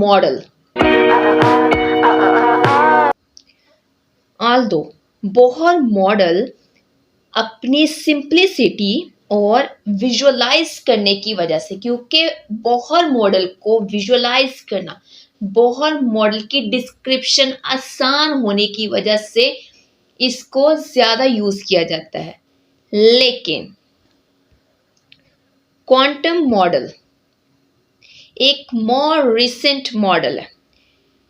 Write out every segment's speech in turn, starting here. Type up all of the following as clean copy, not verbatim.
model. Although Bohr model अपनी simplicity और visualise करने की वजह से, क्योंकि बोहर मॉडल को विजुअलाइज करना, बोहर मॉडल की डिस्क्रिप्शन आसान होने की वजह से इसको ज्यादा यूज किया जाता है। लेकिन क्वांटम मॉडल एक मोर रिसेंट मॉडल है।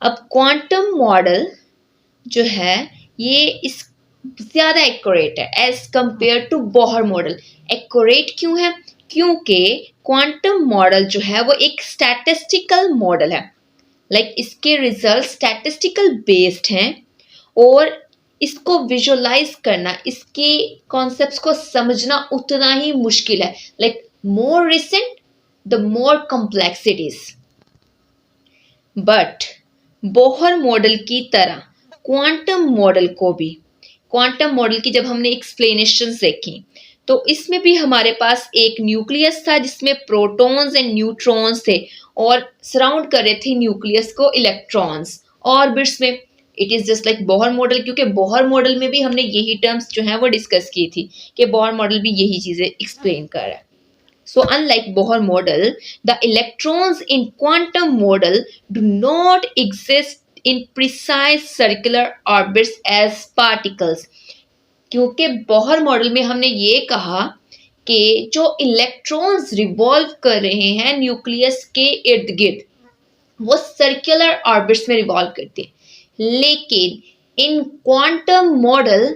अब क्वांटम मॉडल जो है ये इस ज्यादा एक्यूरेट है as compare to Bohr model. Accurate क्यों है? क्योंकि क्वांटम मॉडल जो है वो एक स्टैटिस्टिकल मॉडल है। इसके रिजल्ट स्टैटिस्टिकल बेस्ड हैं और इसको विजुअलाइज करना, इसके कॉन्सेप्ट्स को समझना उतना ही मुश्किल है। More recent the more complexities. But Bohr model की तरह क्वांटम मॉडल की जब हमने एक्सप्लेनेशन देखी तो इसमें भी हमारे पास एक न्यूक्लियस था जिसमें प्रोटॉन्स एंड न्यूट्रॉन्स थे और सराउंड कर रहे थे न्यूक्लियस को इलेक्ट्रॉन्स ऑर्बिट्स में। It is just like Bohr model, क्योंकि बोहर मॉडल में भी हमने यही टर्म्स जो है वो डिस्कस की थी कि बोहर मॉडल भी यही चीजें एक्सप्लेन कर रहा है। So unlike Bohr model, the electrons in quantum model do not exist in precise circular orbits as particles. क्योंकि बोहर मॉडल में हमने ये कहा कि जो इलेक्ट्रॉन्स रिवॉल्व कर रहे हैं न्यूक्लियस के इर्द गिर्द वो सर्कुलर ऑर्बिट्स में रिवॉल्व करते हैं, लेकिन इन क्वांटम मॉडल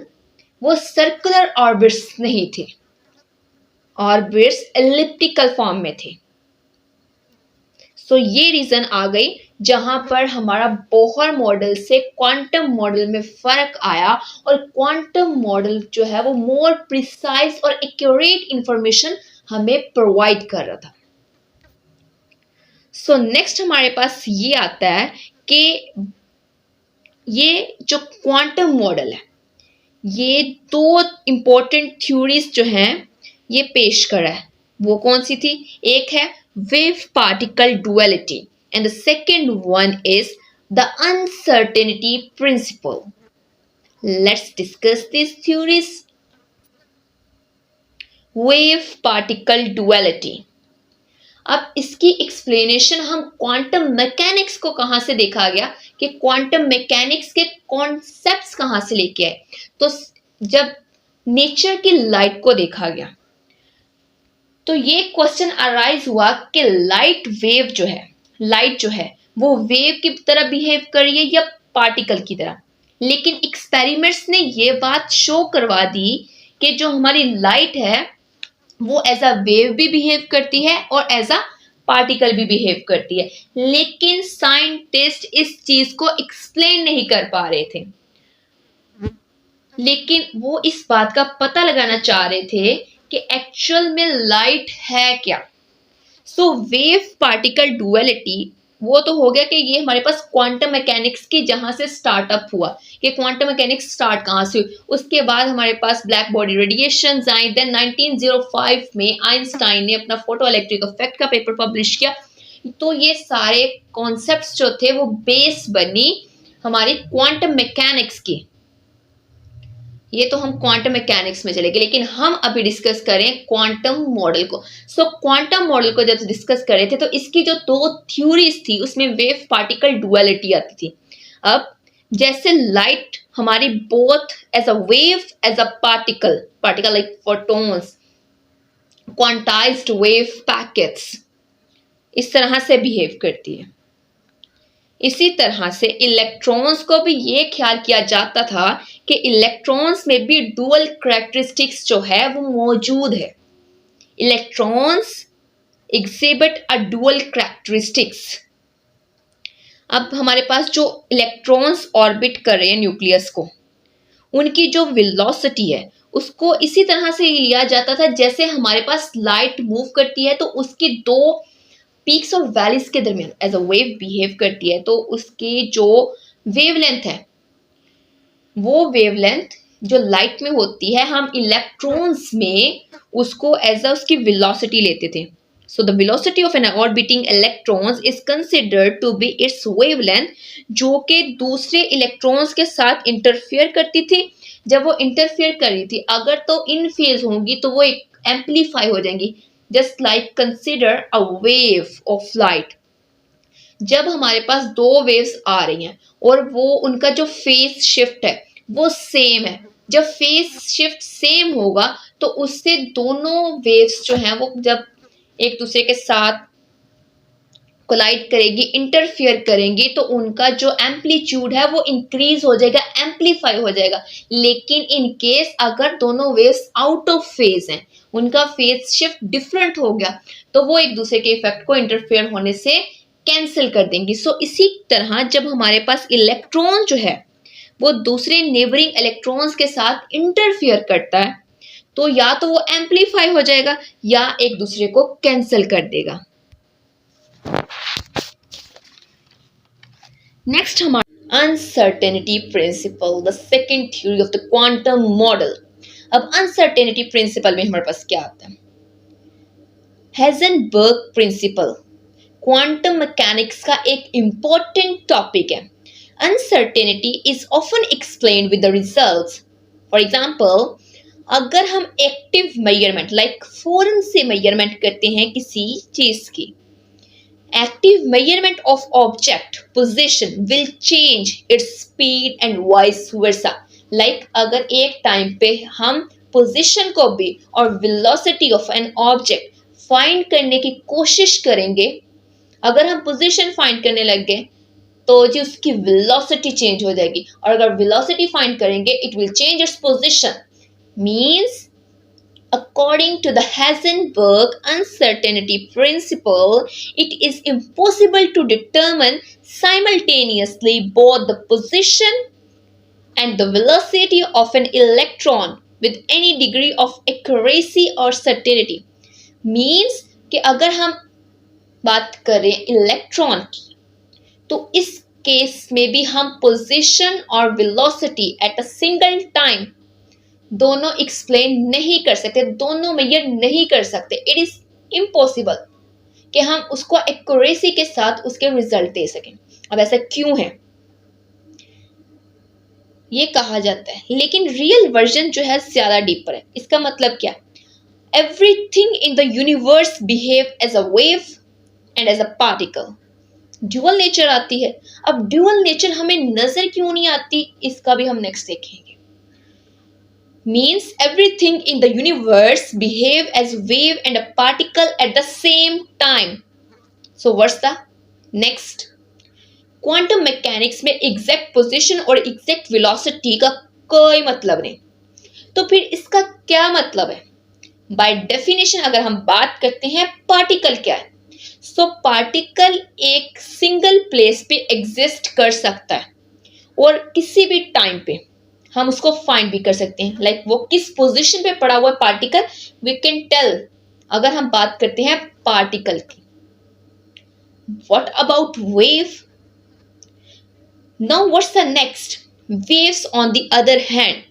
वो सर्कुलर ऑर्बिट्स नहीं थे, ऑर्बिट्स एलिप्टिकल फॉर्म में थे। सो ये रीजन आ गई जहां पर हमारा बोहर मॉडल से क्वांटम मॉडल में फर्क आया और क्वांटम मॉडल जो है वो मोर प्रिसाइज और एक्यूरेट इंफॉर्मेशन हमें प्रोवाइड कर रहा था। सो नेक्स्ट हमारे पास ये आता है कि ये जो क्वांटम मॉडल है ये दो इंपॉर्टेंट थ्योरीज जो हैं ये पेश करा है। वो कौन सी थी? एक है wave particle duality and the second one is the uncertainty principle. Let's discuss this theories. Wave particle duality, अब इसकी एक्सप्लेनेशन हम क्वांटम मैकेनिक्स को कहां से देखा गया कि क्वांटम मैकेनिक्स के कॉन्सेप्ट्स कहां से लेके आए। तो जब नेचर की लाइट को देखा गया तो ये क्वेश्चन अराइज हुआ कि लाइट जो है वो वेव की तरह बिहेव कर रही है या पार्टिकल की तरह। लेकिन एक्सपेरिमेंट्स ने ये बात शो करवा दी कि जो हमारी लाइट है वो एज अ वेव भी बिहेव करती है और एज अ पार्टिकल भी बिहेव करती है, लेकिन साइंटिस्ट इस चीज को एक्सप्लेन नहीं कर पा रहे थे। लेकिन वो इस बात का पता लगाना चाह रहे थे कि एक्चुअल में लाइट है क्या। सो वेव पार्टिकल डुअलिटी वो तो हो गया कि ये हमारे पास क्वांटम मैकेनिक्स की जहां से स्टार्टअप हुआ कि क्वांटम मैकेनिक्स स्टार्ट कहां से हुई। उसके बाद हमारे पास ब्लैक बॉडी रेडिएशंस आई। देन 1905 में आइंस्टाइन ने अपना फोटो इलेक्ट्रिक इफेक्ट का पेपर पब्लिश किया। तो ये सारे कॉन्सेप्ट्स जो थे वो बेस बनी हमारी क्वांटम मैकेनिक्स की। ये तो हम क्वांटम मैकेनिक्स में चले गए, लेकिन हम अभी डिस्कस करें क्वांटम मॉडल को। सो क्वांटम मॉडल को जब डिस्कस कर रहे थे तो इसकी जो दो थ्योरीज थी उसमें वेव पार्टिकल डुअलिटी आती थी। अब जैसे लाइट हमारी both as a wave as a particle like photons, quantized wave packets, इस तरह से बिहेव करती है। इसी तरह से इलेक्ट्रॉन्स को भी ये ख्याल किया जाता था कि इलेक्ट्रॉन्स में भी डुअल कैरेक्टरिस्टिक्स जो है वो मौजूद है। Electrons exhibit a dual characteristics. अब हमारे पास जो इलेक्ट्रॉन्स ऑर्बिट कर रहे हैं न्यूक्लियस को, उनकी जो वेलोसिटी है उसको इसी तरह से लिया जाता था जैसे हमारे पास लाइट मूव करती है तो उसकी दो पीक्स और वैलीज के दरमियान एज अ वेव बिहेव करती है। तो उसकी जो वेवलेंथ है वो वेवलेंथ जो लाइट में होती है हम इलेक्ट्रॉन्स में उसको एज अ उसकी वेलोसिटी लेते थे। So the velocity of an orbiting electrons is considered to be its wavelength, जो कि दूसरे इलेक्ट्रॉन्स के साथ इंटरफेयर करती थी। जब वो इंटरफेयर कर रही थी, अगर तो इन फेज होंगी तो वो एक एम्पलीफाई हो जाएंगी। Just like consider a wave of light. जब हमारे पास दो वेव्स आ रही हैं और वो उनका जो फेज शिफ्ट है वो सेम है, जब फेज शिफ्ट सेम होगा तो उससे दोनों वेव्स जो हैं वो जब एक दूसरे के साथ कोलाइड करेगी, इंटरफियर करेंगी, तो उनका जो एम्पलीट्यूड है वो इंक्रीज हो जाएगा, एम्पलीफाई हो जाएगा। लेकिन इन केस अगर दोनों वेव्स आउट ऑफ फेज हैं, उनका फेज शिफ्ट डिफरेंट हो गया, तो वो एक दूसरे के इफेक्ट को इंटरफेयर होने से कैंसिल कर देंगी। सो इसी तरह जब हमारे पास इलेक्ट्रॉन जो है वो दूसरे नेबरिंग इलेक्ट्रॉन्स के साथ इंटरफियर करता है, तो या तो वो एम्पलीफाई हो जाएगा या एक दूसरे को कैंसिल कर देगा। नेक्स्ट हमारा uncertainty principle, the second theory of the quantum model. अब अनसर्टेनिटी प्रिंसिपल में हमारे पास क्या आता है? हेजनबर्ग प्रिंसिपल क्वांटम मैकेनिक्स का एक इंपॉर्टेंट टॉपिक है। Uncertainty is often explained with the results. For example, अगर हम एक्टिव मेजरमेंट लाइक फौरन से मेजरमेंट करते हैं किसी चीज की, active measurement of object position will change its speed and vice versa। like अगर एक टाइम पे हम पोजीशन को भी और velocity of an object find करने की कोशिश करेंगे, अगर हम पोजीशन फाइंड करने लग गए तो जी उसकी वेलोसिटी चेंज हो जाएगी, और अगर वेलोसिटी फाइंड करेंगे it will change its position. Means according to the Heisenberg uncertainty principle, it is impossible to determine simultaneously both the position and the velocity of an electron with any degree of accuracy or certainty। Means कि अगर हम बात करें electron की, तो इस case में भी हम पोजीशन और velocity at a single time दोनों एक्सप्लेन नहीं कर सकते, दोनों मेजर नहीं कर सकते। इट इज इम्पॉसिबल कि हम उसको एक्यूरेसी के साथ उसके रिजल्ट दे सकें। अब ऐसा क्यों है ये कहा जाता है, लेकिन रियल वर्जन जो है ज्यादा डीपर है। इसका मतलब क्या? Everything in the universe behave as a wave and as a particle. Dual nature आती है। अब ड्यूअल नेचर हमें नजर क्यों नहीं आती, इसका भी हम नेक्स्ट देखेंगे। Means everything in the universe behave as wave and a particle at the same time। So what's the next? Quantum mechanics में exact position और exact velocity का कोई मतलब नहीं, तो फिर इसका क्या मतलब है? By definition अगर हम बात करते हैं पार्टिकल क्या है, so पार्टिकल एक सिंगल प्लेस पे एग्जिस्ट कर सकता है और किसी भी टाइम पे हम उसको फाइंड भी कर सकते हैं। लाइक वो किस पोजीशन पे पड़ा हुआ है पार्टिकल, वी कैन टेल अगर हम बात करते हैं पार्टिकल की। What about wave? Now what's the next? Waves on the other hand.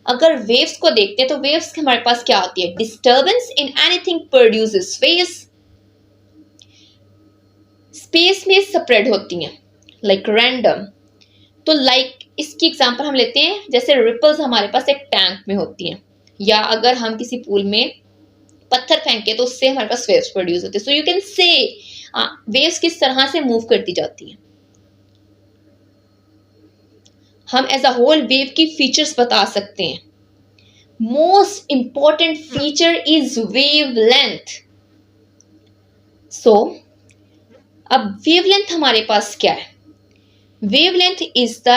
अगर वेव्स को देखते हैं तो वेव्स हमारे पास क्या होती है? Disturbance in anything produces phase. Space में स्प्रेड होती हैं लाइक रैंडम। तो लाइक इसकी एग्जांपल हम लेते हैं, जैसे रिपल्स हमारे पास एक टैंक में होती हैं, या अगर हम किसी पूल में पत्थर फेंके तो उससे हमारे पास वेव्स प्रोड्यूस होते हैं। So you can say waves किस तरह से मूव करती जाती हैं। हम एज अ होल वेव की फीचर्स बता सकते हैं। Most important feature is wavelength. So अब वेवलेंथ हमारे पास क्या है? Wavelength is the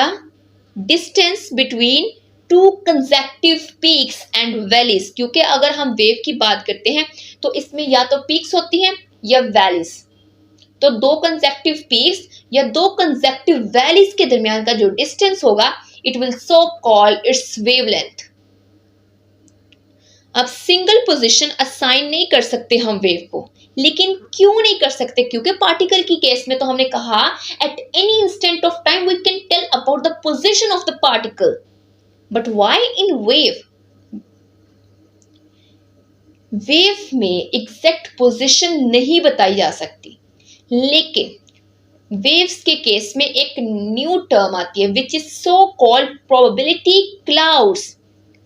distance between two consecutive peaks and valleys। क्योंकि अगर हम वेव की बात करते हैं तो इसमें या तो पीक्स होती हैं या वैलीज। तो दो कंसेक्टिव पीक्स या दो कंसेक्टिव वैलीज के दरमियान का जो डिस्टेंस होगा it will so call it's wavelength. अब सिंगल पोजीशन असाइन नहीं कर सकते हम वेव को, लेकिन क्यों नहीं कर सकते? क्योंकि पार्टिकल की केस में तो हमने कहा at any instant of time we can tell about the position of the particle, but why in wave? Wave में एग्जैक्ट पोजीशन नहीं बताई जा सकती, लेकिन वेव्स के केस में एक न्यू टर्म आती है which is so called probability clouds,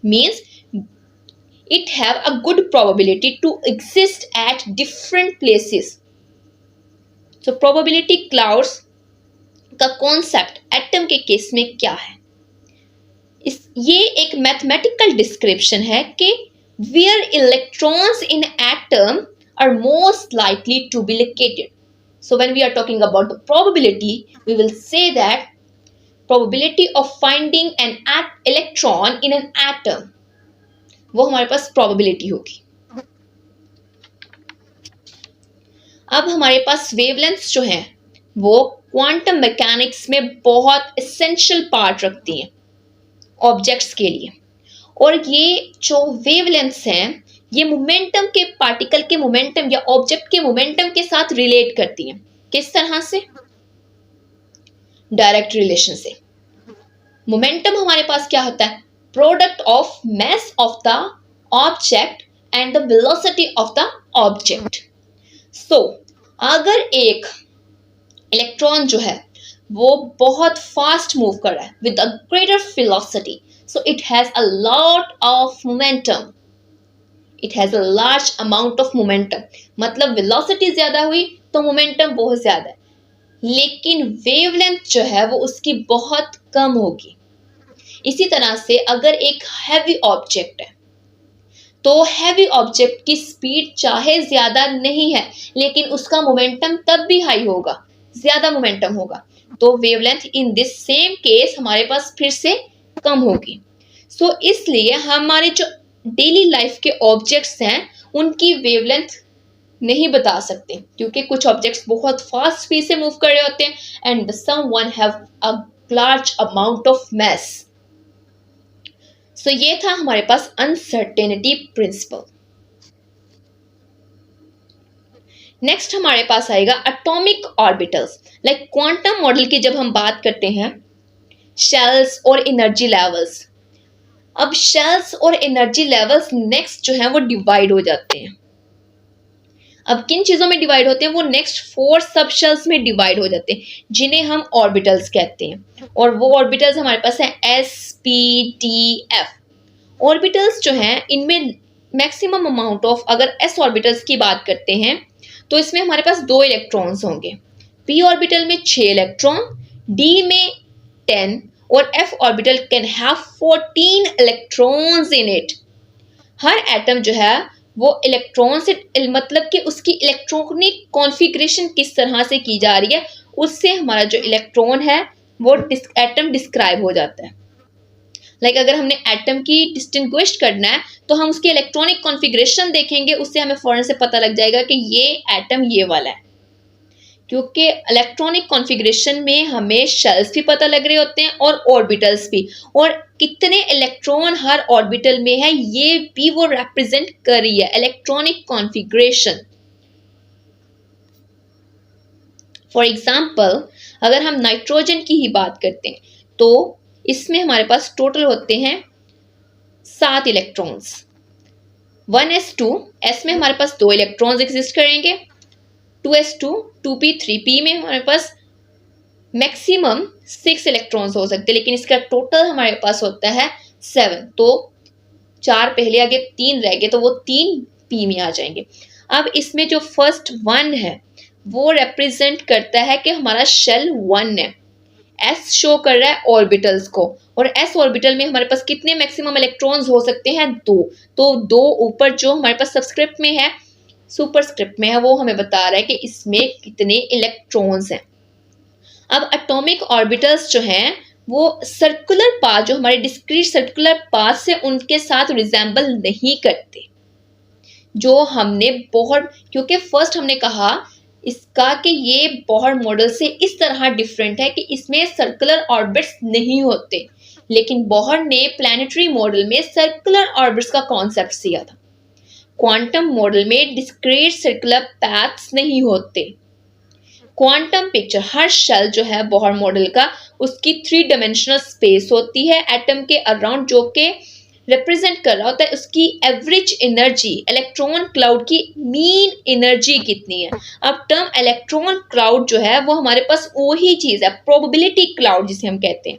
means it have a good probability to exist at different places. So probability clouds का कॉन्सेप्ट एटम के केस में क्या है? ये एक मैथमेटिकल डिस्क्रिप्शन है कि where electrons in atom are most likely to be located. So when we are talking about the probability, we will say that probability of finding an electron in an atom, वो हमारे पास probability होगी। अब हमारे पास wavelengths जो हैं वो quantum mechanics में बहुत एसेंशियल पार्ट रखती हैं ऑब्जेक्ट्स के लिए, और ये जो वेवलेंथ्स हैं ये मोमेंटम के, पार्टिकल के मोमेंटम या ऑब्जेक्ट के मोमेंटम के साथ रिलेट करती हैं। किस तरह से? डायरेक्ट रिलेशन से। मोमेंटम हमारे पास क्या होता है? Product of mass of the object and the velocity of the object. So अगर एक इलेक्ट्रॉन जो है वो बहुत फास्ट मूव कर रहा है with a greater velocity, so it has a lot of momentum, it has a large amount of momentum. मतलब वेलोसिटी ज्यादा हुई तो मोमेंटम बहुत ज्यादा है, लेकिन वेवलेंथ जो है वो उसकी बहुत कम होगी। इसी तरह से अगर एक हैवी ऑब्जेक्ट है तो हैवी ऑब्जेक्ट की स्पीड चाहे ज्यादा नहीं है लेकिन उसका मोमेंटम तब भी हाई होगा, ज्यादा मोमेंटम होगा, तो wavelength in this same case हमारे पास फिर से कम होगी। सो इसलिए हमारे जो डेली लाइफ के ऑब्जेक्ट्स हैं उनकी वेवलेंथ नहीं बता सकते, क्योंकि कुछ ऑब्जेक्ट्स बहुत फास्ट स्पीड से मूव कर रहे होते हैं and someone have a large amount of mass. So ये था हमारे पास अनसर्टेनिटी प्रिंसिपल। नेक्स्ट हमारे पास आएगा atomic orbitals. Like quantum model की जब हम बात करते हैं शेल्स और एनर्जी लेवल्स, अब शेल्स और एनर्जी लेवल्स नेक्स्ट जो है वो डिवाइड हो जाते हैं। अब किन चीजों में डिवाइड होते हैं? वो नेक्स्ट 4 सब शेल्स में डिवाइड हो जाते हैं जिन्हें हम ऑर्बिटल्स कहते हैं, और वो ऑर्बिटल्स हमारे पास है sp-t-f। ऑर्बिटल्स जो हैं इनमें मैक्सिमम अमाउंट ऑफ, अगर s ऑर्बिटल्स की बात करते हैं तो इसमें हमारे पास 2 इलेक्ट्रॉन्स होंगे, p ऑर्बिटल में 6 इलेक्ट्रॉन, d में 10 और f orbital can have 14 electrons in it. Her atom जो है वो इलेक्ट्रॉन से, मतलब कि उसकी इलेक्ट्रॉनिक कॉन्फ़िगरेशन किस तरह से की जा रही है उससे हमारा जो इलेक्ट्रॉन है वो एटम डिस्क्राइब हो जाता है। लाइक अगर हमने एटम की डिस्टिंग्विश करना है तो हम उसकी इलेक्ट्रॉनिक कॉन्फ़िगरेशन देखेंगे, उससे हमें फौरन से पता लग जाएगा कि ये एटम ये वाला है, क्योंकि इलेक्ट्रॉनिक कॉन्फ़िगरेशन में हमें शेल्स भी पता लग रहे होते हैं और ऑर्बिटल्स भी, और कितने इलेक्ट्रॉन हर ऑर्बिटल में है ये भी वो रिप्रेजेंट कर रही है, इलेक्ट्रॉनिक कॉन्फ़िगरेशन। फॉर एग्जाम्पल अगर हम नाइट्रोजन की ही बात करते हैं तो इसमें हमारे पास टोटल होते हैं 7 इलेक्ट्रॉन्स। 1s2, s में हमारे पास 2 इलेक्ट्रॉन्स एग्जिस्ट करेंगे, 2s2, 2p, 3p में हमारे पास मैक्सिमम 6 इलेक्ट्रॉन्स हो सकते हैं, लेकिन इसका टोटल हमारे पास होता है 7। तो 4 पहले आगे 3 रह गए तो वो 3p में आ जाएंगे। अब इसमें जो फर्स्ट 1 है वो रिप्रेजेंट करता है कि हमारा शेल 1 है, s शो कर रहा है ऑर्बिटल्स को, और s ऑर्बिटल में हमारे पास कितने मैक्सिमम इलेक्ट्रॉन्स हो सकते हैं? 2। तो 2 ऊपर जो हमारे पास सबस्क्रिप्ट में है, सुपरस्क्रिप्ट में है, वो हमें बता रहा है कि इसमें कितने इलेक्ट्रॉन्स हैं। अब एटॉमिक ऑर्बिटल्स जो हैं वो सर्कुलर पाथ, जो हमारे डिस्क्रीट सर्कुलर पाथ से उनके साथ रिजेंबल नहीं करते, जो हमने बोहर, क्योंकि फर्स्ट हमने कहा इसका कि ये बोहर मॉडल से इस तरह डिफरेंट है कि इसमें सर्कुलर ऑर्बिट्स नहीं होते, लेकिन बोहर ने प्लैनेटरी मॉडल में सर्कुलर ऑर्बिट्स का कॉन्सेप्ट दिया था। क्वांटम मॉडल में डिस्क्रीट सर्कुलर पैथ्स नहीं होते। क्वांटम पिक्चर, हर शेल जो है बोहर मॉडल का, उसकी 3 डायमेंशनल स्पेस होती है एटम के अराउंड, जो कि रिप्रेजेंट कर रहा होता है उसकी एवरेज एनर्जी, इलेक्ट्रॉन क्लाउड की मीन एनर्जी कितनी है। अब टर्म इलेक्ट्रॉन क्लाउड जो है वो हमारे पास वही चीज है, प्रोबेबिलिटी क्लाउड जिसे हम कहते हैं।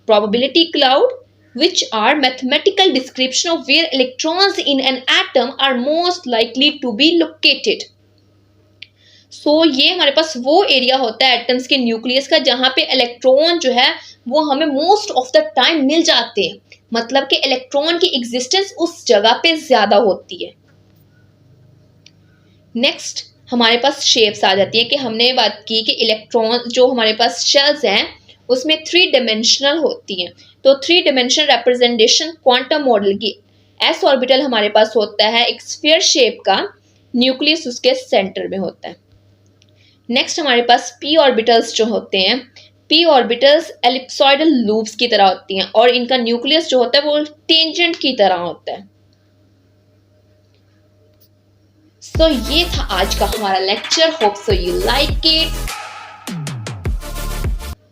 Probability cloud which are mathematical description of where electrons in an atom are most likely to be located। ये हमारे पास वो एरिया होता है एटम्स के न्यूक्लियस का जहां पे इलेक्ट्रॉन जो है वो हमें मोस्ट ऑफ द टाइम मिल जाते हैं, मतलब कि इलेक्ट्रॉन की एग्जिस्टेंस उस जगह पे ज्यादा होती है। नेक्स्ट हमारे पास शेप्स आ जाती है कि हमने बात की कि इलेक्ट्रॉन जो हमारे पास शेल्स हैं उसमें 3 डायमेंशनल होती हैं। तो 3 डायमेंशनल रिप्रेजेंटेशन क्वांटम मॉडल की, एस ऑर्बिटल हमारे पास होता है एक स्फीयर शेप का, न्यूक्लियस उसके सेंटर में होता है। नेक्स्ट हमारे पास पी ऑर्बिटल्स जो होते हैं, पी ऑर्बिटल्स एलिप्सॉइडल लूप्स की तरह होती हैं और इनका न्यूक्लियस जो होता है वो टेंजेंट की तरह होता है। ये था आज का हमारा lecture. Hope so you like it.